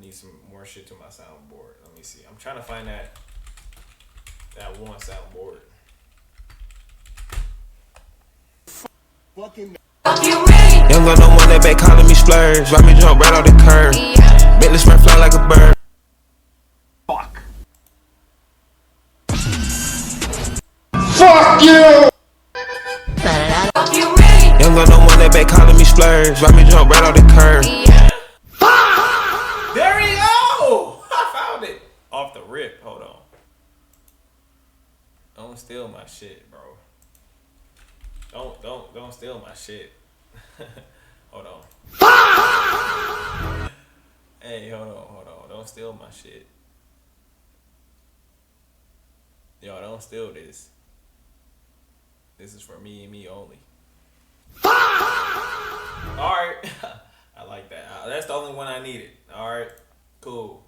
need some more shit to my soundboard. Let me see. I'm trying to find that one soundboard. Fucking. Young got no one that back calling me splurge. Ride me jump right off the curb. Bentley sprint fly like a bird. Fuck. Fuck you! Young got no one that back calling me splurge. Ride me jump right off the curb. There we go! I found it. Off the rip. Hold on. Don't steal my shit, bro. Don't steal my shit. Hold on. Hey, hold on. Don't steal my shit. Yo, don't steal this. This is for me and me only. Alright. I like that. That's the only one I needed. Alright. Cool.